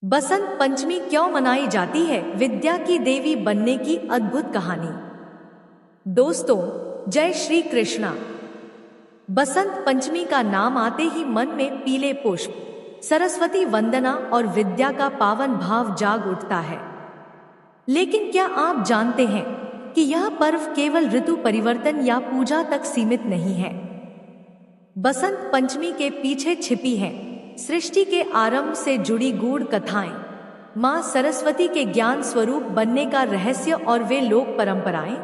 बसंत पंचमी क्यों मनाई जाती है? विद्या की देवी बनने की अद्भुत कहानी। दोस्तों, जय श्री कृष्णा। बसंत पंचमी का नाम आते ही मन में पीले पुष्प, सरस्वती वंदना और विद्या का पावन भाव जाग उठता है। लेकिन क्या आप जानते हैं कि यह पर्व केवल ऋतु परिवर्तन या पूजा तक सीमित नहीं है? बसंत पंचमी के पीछे छिपी है सृष्टि के आरंभ से जुड़ी गूढ़ कथाएं, मां सरस्वती के ज्ञान स्वरूप बनने का रहस्य और वे लोक परंपराएं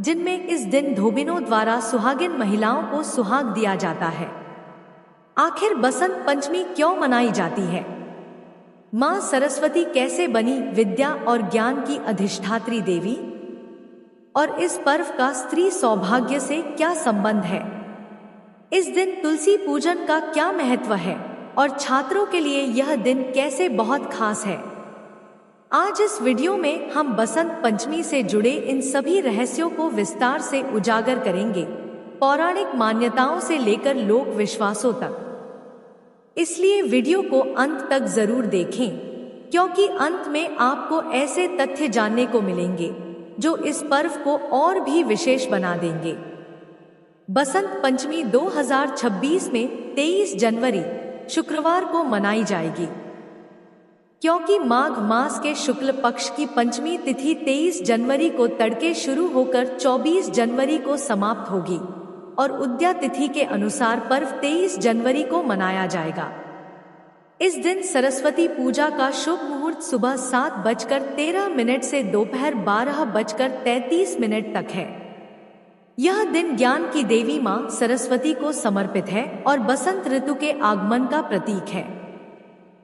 जिनमें इस दिन धोबिनों द्वारा सुहागिन महिलाओं को सुहाग दिया जाता है। आखिर बसंत पंचमी क्यों मनाई जाती है? मां सरस्वती कैसे बनी विद्या और ज्ञान की अधिष्ठात्री देवी? और इस पर्व का स्त्री सौभाग्य से क्या संबंध है? इस दिन तुलसी पूजन का क्या महत्व है और छात्रों के लिए यह दिन कैसे बहुत खास है? आज इस वीडियो में हम बसंत पंचमी से जुड़े इन सभी रहस्यों को विस्तार से उजागर करेंगे, पौराणिक मान्यताओं से लेकर लोक विश्वासों तक। इसलिए वीडियो को अंत तक जरूर देखें, क्योंकि अंत में आपको ऐसे तथ्य जानने को मिलेंगे जो इस पर्व को और भी विशेष बना देंगे। बसंत पंचमी 2026 में 23 जनवरी शुक्रवार को मनाई जाएगी, क्योंकि माघ मास के शुक्ल पक्ष की पंचमी तिथि 23 जनवरी को तड़के शुरू होकर 24 जनवरी को समाप्त होगी और उदया तिथि के अनुसार पर्व 23 जनवरी को मनाया जाएगा। इस दिन सरस्वती पूजा का शुभ मुहूर्त सुबह 7:13 से दोपहर 12:33 तक है। यह दिन ज्ञान की देवी मां सरस्वती को समर्पित है और बसंत ऋतु के आगमन का प्रतीक है।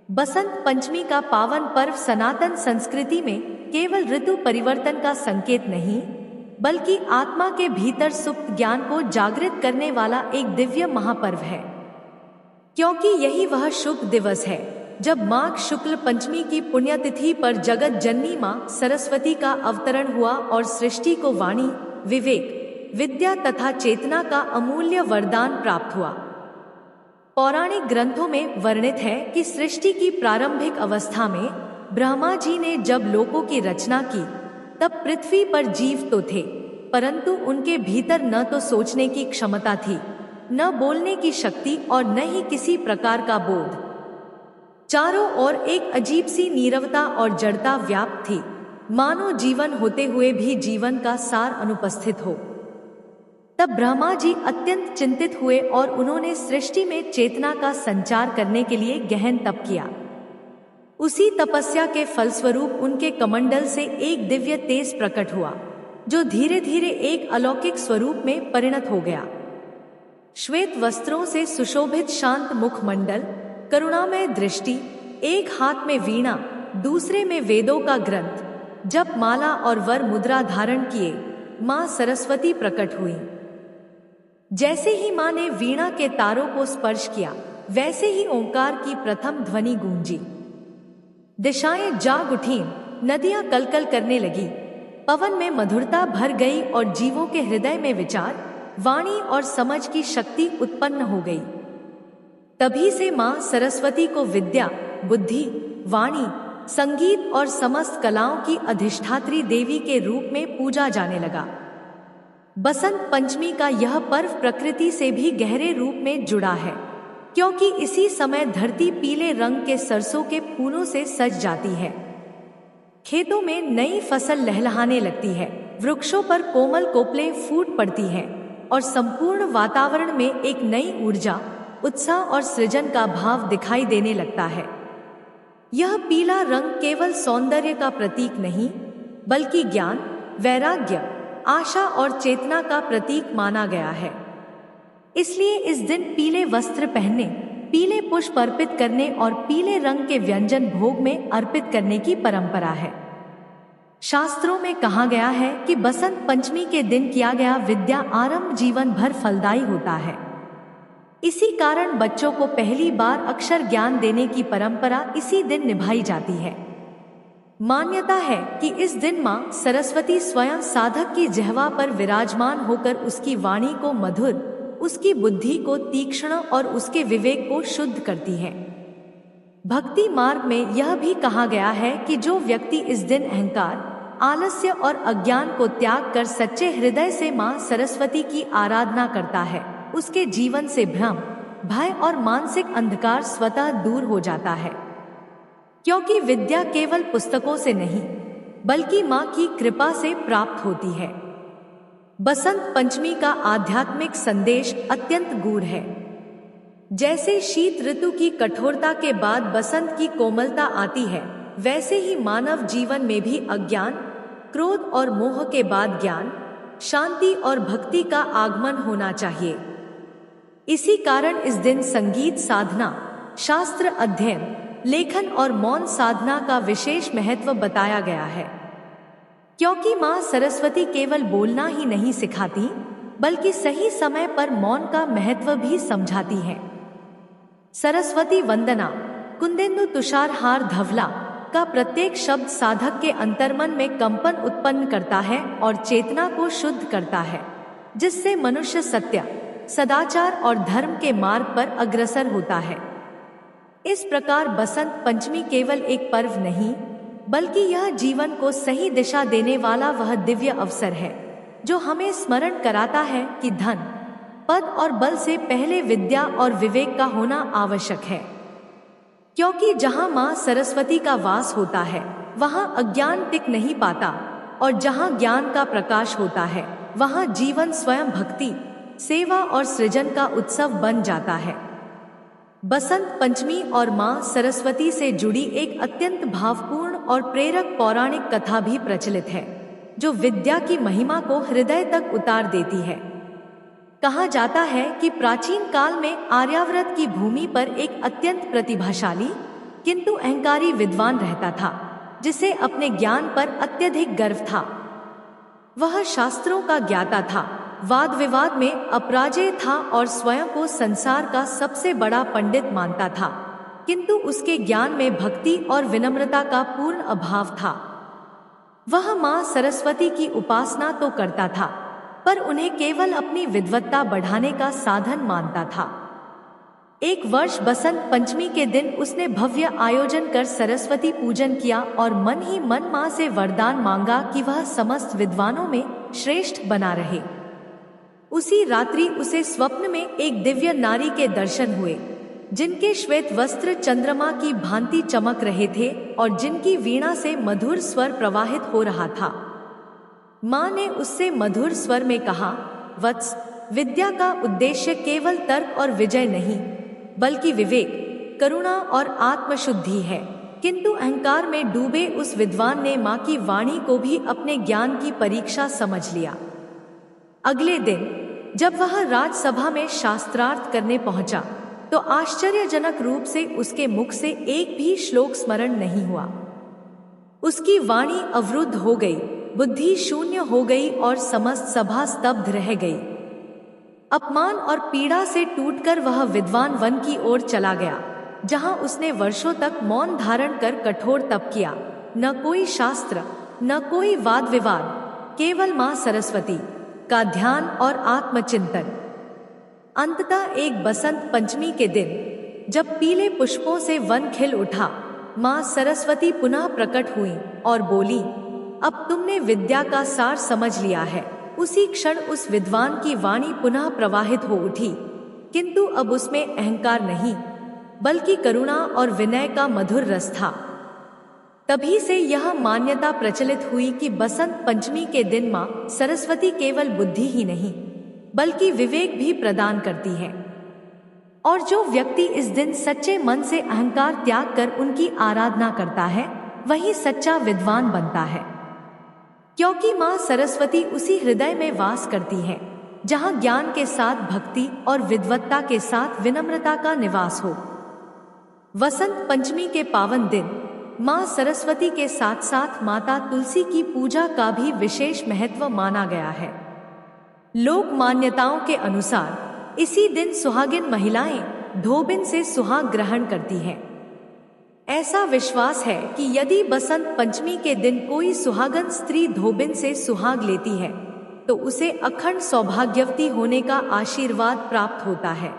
बसंत पंचमी का पावन पर्व सनातन संस्कृति में केवल ऋतु परिवर्तन का संकेत नहीं, बल्कि आत्मा के भीतर सुप्त ज्ञान को जागृत करने वाला एक दिव्य महापर्व है। क्योंकि यही वह शुभ दिवस है जब माघ शुक्ल पंचमी की पुण्यतिथि पर जगत जननी मां सरस्वती का अवतरण हुआ और सृष्टि को वाणी, विवेक, विद्या तथा चेतना का अमूल्य वरदान प्राप्त हुआ। पौराणिक ग्रंथों में वर्णित है कि सृष्टि की प्रारंभिक अवस्था में ब्रह्मा जी ने जब लोकों की रचना की, तब पृथ्वी पर जीव तो थे, परंतु उनके भीतर न तो सोचने की क्षमता थी, न बोलने की शक्ति और न ही किसी प्रकार का बोध। चारों ओर एक अजीब सी नीरवता और जड़ता व्याप्त थी, मानो जीवन होते हुए भी जीवन का सार अनुपस्थित हो। तब ब्रह्मा जी अत्यंत चिंतित हुए और उन्होंने सृष्टि में चेतना का संचार करने के लिए गहन तप किया। उसी तपस्या के फलस्वरूप उनके कमंडल से एक दिव्य तेज प्रकट हुआ, जो धीरे धीरे एक अलौकिक स्वरूप में परिणत हो गया। श्वेत वस्त्रों से सुशोभित शांत मुखमंडल, करुणामय दृष्टि, एक हाथ में वीणा, दूसरे में वेदों का ग्रंथ, जप माला और वर मुद्रा धारण किए मां सरस्वती प्रकट हुई। जैसे ही मां ने वीणा के तारों को स्पर्श किया, वैसे ही ओंकार की प्रथम ध्वनि गूंजी। दिशाएं जाग उठीं, नदियां कलकल करने लगी, पवन में मधुरता भर गई और जीवों के हृदय में विचार, वाणी और समझ की शक्ति उत्पन्न हो गई। तभी से मां सरस्वती को विद्या, बुद्धि, वाणी, संगीत और समस्त कलाओं की अधिष्ठात्री देवी के रूप में पूजा जाने लगा। बसंत पंचमी का यह पर्व प्रकृति से भी गहरे रूप में जुड़ा है, क्योंकि इसी समय धरती पीले रंग के सरसों के फूलों से सज जाती है। खेतों में नई फसल लहलहाने लगती है, वृक्षों पर कोमल कोपलें फूट पड़ती हैं और संपूर्ण वातावरण में एक नई ऊर्जा, उत्साह और सृजन का भाव दिखाई देने लगता है। यह पीला रंग केवल सौंदर्य का प्रतीक नहीं, बल्कि ज्ञान, वैराग्य, आशा और चेतना का प्रतीक माना गया है। इसलिए इस दिन पीले वस्त्र पहनने, पीले पुष्प अर्पित करने और पीले रंग के व्यंजन भोग में अर्पित करने की परंपरा है। शास्त्रों में कहा गया है कि बसंत पंचमी के दिन किया गया विद्या आरंभ जीवन भर फलदायी होता है। इसी कारण बच्चों को पहली बार अक्षर ज्ञान देने की परंपरा इसी दिन निभाई जाती है। मान्यता है कि इस दिन मां सरस्वती स्वयं साधक की जिह्वा पर विराजमान होकर उसकी वाणी को मधुर, उसकी बुद्धि को तीक्ष्ण और उसके विवेक को शुद्ध करती है। भक्ति मार्ग में यह भी कहा गया है कि जो व्यक्ति इस दिन अहंकार, आलस्य और अज्ञान को त्याग कर सच्चे हृदय से माँ सरस्वती की आराधना करता है, उसके जीवन से भ्रम, भय और मानसिक अंधकार स्वतः दूर हो जाता है। क्योंकि विद्या केवल पुस्तकों से नहीं बल्कि माँ की कृपा से प्राप्त होती है। बसंत पंचमी का आध्यात्मिक संदेश अत्यंत गूढ़ है। जैसे शीत ऋतु की कठोरता के बाद बसंत की कोमलता आती है, वैसे ही मानव जीवन में भी अज्ञान, क्रोध और मोह के बाद ज्ञान, शांति और भक्ति का आगमन होना चाहिए। इसी कारण इस दिन संगीत साधना, शास्त्र अध्ययन, लेखन और मौन साधना का विशेष महत्व बताया गया है। क्योंकि माँ सरस्वती केवल बोलना ही नहीं सिखाती बल्कि सही समय पर मौन का महत्व भी समझाती है। सरस्वती वंदना, कुंदेंदु तुषार हार धवला का प्रत्येक शब्द साधक के अंतर्मन में कंपन उत्पन्न करता है और चेतना को शुद्ध करता है, जिससे मनुष्य सत्य, सदाचार और धर्म के मार्ग पर अग्रसर होता है। इस प्रकार बसंत पंचमी केवल एक पर्व नहीं बल्कि यह जीवन को सही दिशा देने वाला वह दिव्य अवसर है जो हमें स्मरण कराता है कि धन, पद और बल से पहले विद्या और विवेक का होना आवश्यक है। क्योंकि जहाँ माँ सरस्वती का वास होता है वहाँ अज्ञान टिक नहीं पाता, और जहाँ ज्ञान का प्रकाश होता है वहाँ जीवन स्वयं भक्ति, सेवा और सृजन का उत्सव बन जाता है। बसंत पंचमी और माँ सरस्वती से जुड़ी एक अत्यंत भावपूर्ण और प्रेरक पौराणिक कथा भी प्रचलित है, जो विद्या की महिमा को हृदय तक उतार देती है। कहा जाता है कि प्राचीन काल में आर्यावर्त की भूमि पर एक अत्यंत प्रतिभाशाली किंतु अहंकारी विद्वान रहता था, जिसे अपने ज्ञान पर अत्यधिक गर्व था। वह शास्त्रों का ज्ञाता था, वाद विवाद में अपराजय था और स्वयं को संसार का सबसे बड़ा पंडित मानता था, किंतु उसके ज्ञान में भक्ति और विनम्रता का पूर्ण अभाव था। वह माँ सरस्वती की उपासना तो करता था, पर उन्हें केवल अपनी विद्वत्ता बढ़ाने का साधन मानता था। एक वर्ष बसंत पंचमी के दिन उसने भव्य आयोजन कर सरस्वती पूजन किया और मन ही मन माँ से वरदान मांगा कि वह समस्त विद्वानों में श्रेष्ठ बना रहे। उसी रात्रि उसे स्वप्न में एक दिव्य नारी के दर्शन हुए, जिनके श्वेत वस्त्र चंद्रमा की भांति चमक रहे थे और जिनकी वीणा से मधुर स्वर प्रवाहित हो रहा था। माँ ने उससे मधुर स्वर में कहा, वत्स, विद्या का उद्देश्य केवल तर्क और विजय नहीं बल्कि विवेक, करुणा और आत्मशुद्धि है। किंतु अहंकार में डूबे उस विद्वान ने माँ की वाणी को भी अपने ज्ञान की परीक्षा समझ लिया। अगले दिन जब वह राजसभा में शास्त्रार्थ करने पहुंचा तो आश्चर्यजनक रूप से उसके मुख से एक भी श्लोक स्मरण नहीं हुआ। उसकी वाणी अवरुद्ध हो गई, बुद्धि शून्य हो गई और समस्त सभा स्तब्ध रह गई। अपमान और पीड़ा से टूटकर वह विद्वान वन की ओर चला गया, जहां उसने वर्षों तक मौन धारण कर कठोर तप किया। न कोई शास्त्र, न कोई वाद विवाद, केवल माँ सरस्वती का ध्यान और आत्मचिंतन। अंततः एक बसंत पंचमी के दिन जब पीले पुष्पों से वन खिल उठा, माँ सरस्वती पुनः प्रकट हुई और बोली, अब तुमने विद्या का सार समझ लिया है। उसी क्षण उस विद्वान की वाणी पुनः प्रवाहित हो उठी, किंतु अब उसमें अहंकार नहीं बल्कि करुणा और विनय का मधुर रस था। तभी से यह मान्यता प्रचलित हुई कि बसंत पंचमी के दिन माँ सरस्वती केवल बुद्धि ही नहीं बल्कि विवेक भी प्रदान करती है, और जो व्यक्ति इस दिन सच्चे मन से अहंकार त्याग कर उनकी आराधना करता है वही सच्चा विद्वान बनता है। क्योंकि माँ सरस्वती उसी हृदय में वास करती है जहाँ ज्ञान के साथ भक्ति और विद्वत्ता के साथ विनम्रता का निवास हो। वसंत पंचमी के पावन दिन माँ सरस्वती के साथ साथ माता तुलसी की पूजा का भी विशेष महत्व माना गया है। लोक मान्यताओं के अनुसार इसी दिन सुहागिन महिलाएं धोबिन से सुहाग ग्रहण करती हैं। ऐसा विश्वास है कि यदि बसंत पंचमी के दिन कोई सुहागन स्त्री धोबिन से सुहाग लेती है तो उसे अखंड सौभाग्यवती होने का आशीर्वाद प्राप्त होता है।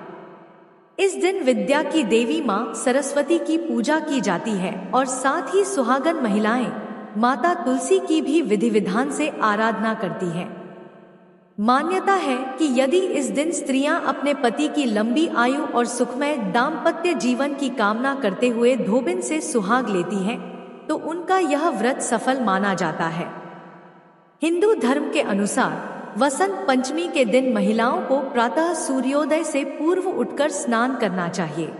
इस दिन विद्या की देवी माँ सरस्वती की पूजा की जाती है और साथ ही सुहागन महिलाएं माता तुलसी की भी विधि विधान से आराधना करती है। मान्यता है कि यदि इस दिन स्त्रियां अपने पति की लंबी आयु और सुखमय दाम्पत्य जीवन की कामना करते हुए धोबिन से सुहाग लेती हैं, तो उनका यह व्रत सफल माना जाता है। हिंदू धर्म के अनुसार वसंत पंचमी के दिन महिलाओं को प्रातः सूर्योदय से पूर्व उठकर स्नान करना चाहिए।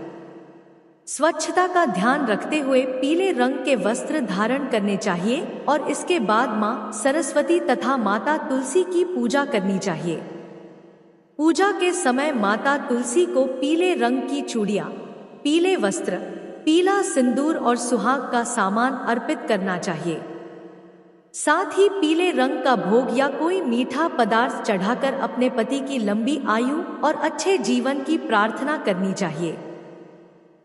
स्वच्छता का ध्यान रखते हुए पीले रंग के वस्त्र धारण करने चाहिए और इसके बाद मां सरस्वती तथा माता तुलसी की पूजा करनी चाहिए। पूजा के समय माता तुलसी को पीले रंग की चूड़ियां, पीले वस्त्र, पीला सिंदूर और सुहाग का सामान अर्पित करना चाहिए। साथ ही पीले रंग का भोग या कोई मीठा पदार्थ चढ़ाकर अपने पति की लंबी आयु और अच्छे जीवन की प्रार्थना करनी चाहिए।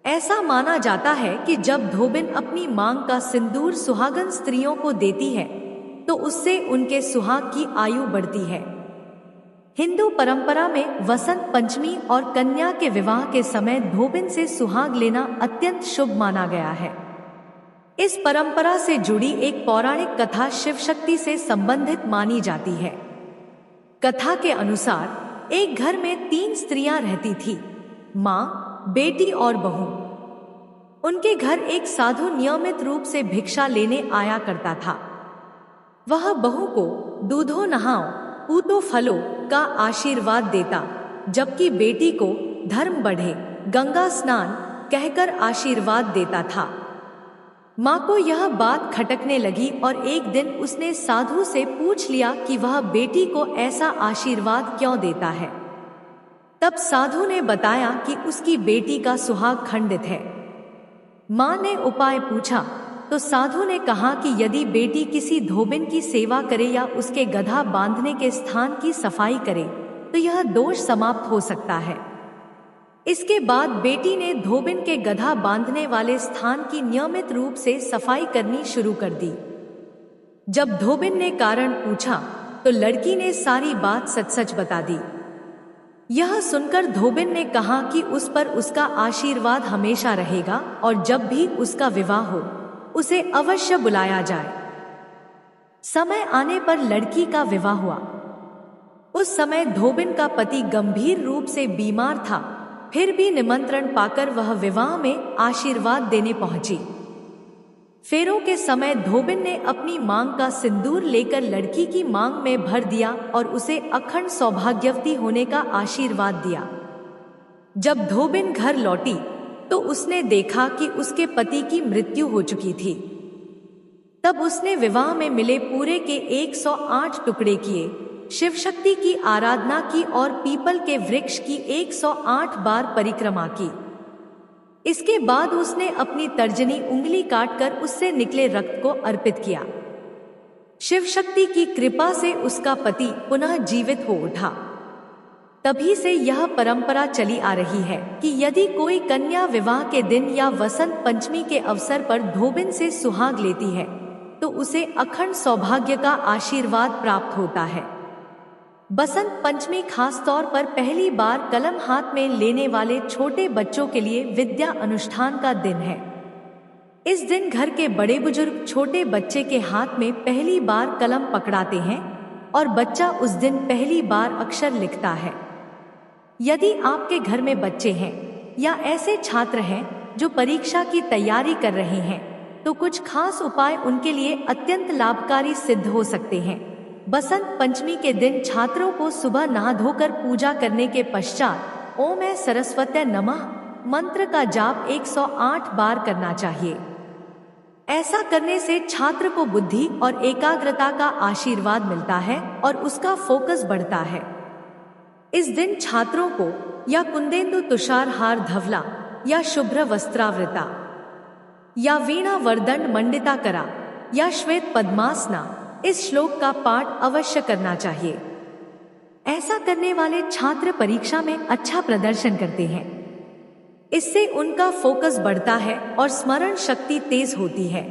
ऐसा माना जाता है कि जब धोबिन अपनी मांग का सिंदूर सुहागन स्त्रियों को देती है तो उससे उनके सुहाग की आयु बढ़ती है। हिंदू परंपरा में वसंत पंचमी और कन्या के विवाह के समय धोबिन से सुहाग लेना अत्यंत शुभ माना गया है। इस परंपरा से जुड़ी एक पौराणिक कथा शिव शक्ति से संबंधित मानी जाती है। कथा के अनुसार एक घर में 3 स्त्रियां रहती थी, माँ, बेटी और बहू। उनके घर एक साधु नियमित रूप से भिक्षा लेने आया करता था। वह बहू को दूधो नहाओ, पूतो फलो का आशीर्वाद देता, जबकि बेटी को धर्म बढ़े, गंगा स्नान कहकर आशीर्वाद देता था। माँ को यह बात खटकने लगी और एक दिन उसने साधु से पूछ लिया कि वह बेटी को ऐसा आशीर्वाद क्यों देता है। तब साधु ने बताया कि उसकी बेटी का सुहाग खंडित है। माँ ने उपाय पूछा तो साधु ने कहा कि यदि बेटी किसी धोबिन की सेवा करे या उसके गधा बांधने के स्थान की सफाई करे तो यह दोष समाप्त हो सकता है। इसके बाद बेटी ने धोबिन के गधा बांधने वाले स्थान की नियमित रूप से सफाई करनी शुरू कर दी। जब धोबिन ने कारण पूछा तो लड़की ने सारी बात सच-सच बता दी। यह सुनकर धोबिन ने कहा कि उस पर उसका आशीर्वाद हमेशा रहेगा और जब भी उसका विवाह हो उसे अवश्य बुलाया जाए। समय आने पर लड़की का विवाह हुआ। उस समय धोबिन का पति गंभीर रूप से बीमार था, फिर भी निमंत्रण पाकर वह विवाह में आशीर्वाद देने पहुंची। फेरों के समय धोबिन ने अपनी मांग का सिंदूर लेकर लड़की की मांग में भर दिया और उसे अखंड सौभाग्यवती होने का आशीर्वाद दिया। जब धोबिन घर लौटी तो उसने देखा कि उसके पति की मृत्यु हो चुकी थी। तब उसने विवाह में मिले पूरे के 108 टुकड़े किए, शिव शक्ति की आराधना की और पीपल के वृक्ष की 108 बार परिक्रमा की। इसके बाद उसने अपनी तर्जनी उंगली काटकर उससे निकले रक्त को अर्पित किया। शिव शक्ति की कृपा से उसका पति पुनः जीवित हो उठा। तभी से यह परंपरा चली आ रही है कि यदि कोई कन्या विवाह के दिन या वसंत पंचमी के अवसर पर धोबिन से सुहाग लेती है तो उसे अखंड सौभाग्य का आशीर्वाद प्राप्त होता है। बसंत पंचमी खास तौर पर पहली बार कलम हाथ में लेने वाले छोटे बच्चों के लिए विद्या अनुष्ठान का दिन है। इस दिन घर के बड़े बुजुर्ग छोटे बच्चे के हाथ में पहली बार कलम पकड़ाते हैं और बच्चा उस दिन पहली बार अक्षर लिखता है। यदि आपके घर में बच्चे हैं या ऐसे छात्र हैं जो परीक्षा की तैयारी कर रहे हैं तो कुछ खास उपाय उनके लिए अत्यंत लाभकारी सिद्ध हो सकते हैं। बसंत पंचमी के दिन छात्रों को सुबह नहा धोकर पूजा करने के पश्चात ओम ऐं सरस्वत्यै नमः मंत्र का जाप 108 बार करना चाहिए। ऐसा करने से छात्र को बुद्धि और एकाग्रता का आशीर्वाद मिलता है और उसका फोकस बढ़ता है। इस दिन छात्रों को या कुंदेंदु तुषार हार धवला या शुभ्र वस्त्रावृता या वीणा वरदंड मंडिता करा या श्वेत पद्मासना इस श्लोक का पाठ अवश्य करना चाहिए। ऐसा करने वाले छात्र परीक्षा में अच्छा प्रदर्शन करते हैं। इससे उनका फोकस बढ़ता है और स्मरण शक्ति तेज होती है।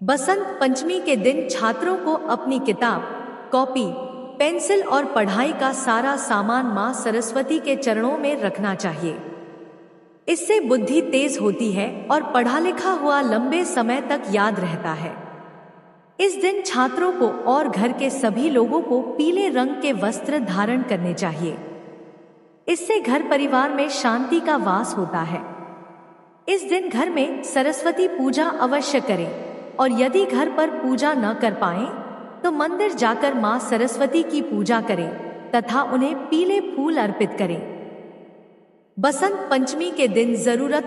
बसंत पंचमी के दिन छात्रों को अपनी किताब, कॉपी, पेंसिल और पढ़ाई का सारा सामान मां सरस्वती के चरणों में रखना चाहिए। इससे बुद्धि तेज होती है और पढ़ा लिखा हुआ लंबे समय तक याद रहता है। इस दिन छात्रों को और घर के सभी लोगों को पीले रंग के वस्त्र धारण करने चाहिए। इससे घर परिवार में शांति का वास होता है। इस दिन घर में सरस्वती पूजा अवश्य करें और यदि घर पर पूजा न कर पाएं तो मंदिर जाकर मां सरस्वती की पूजा करें तथा उन्हें पीले फूल अर्पित करें। बसंत पंचमी के दिन जरूरत